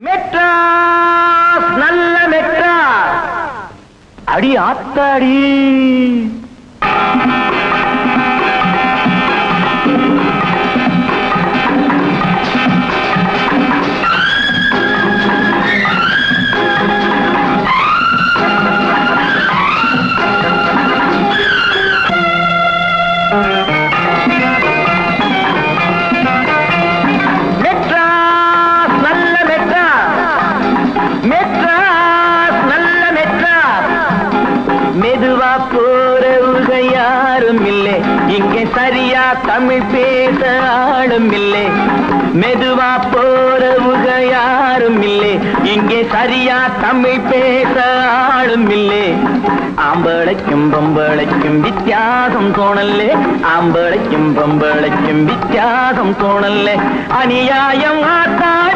மெட்ராஸ் நல்ல மெட்ராஸ் அடி ஆத்தாடி மெதுவா போறவுக யாரும் இல்லை இங்கே சரியா தமிழ் பேச ஆளும் இல்லை மெதுவா போறவுக யாரும் இல்லை இங்கே சரியா தமிழ் பேச ஆளும் இல்லை ஆம்பளைக்கும் பொம்பளைக்கும் வித்தியாசம் தோணல்லே ஆம்பளைக்கும் பொம்பளைக்கும் வித்தியாசம் தோணல்லே அநியாயம் ஆத்தா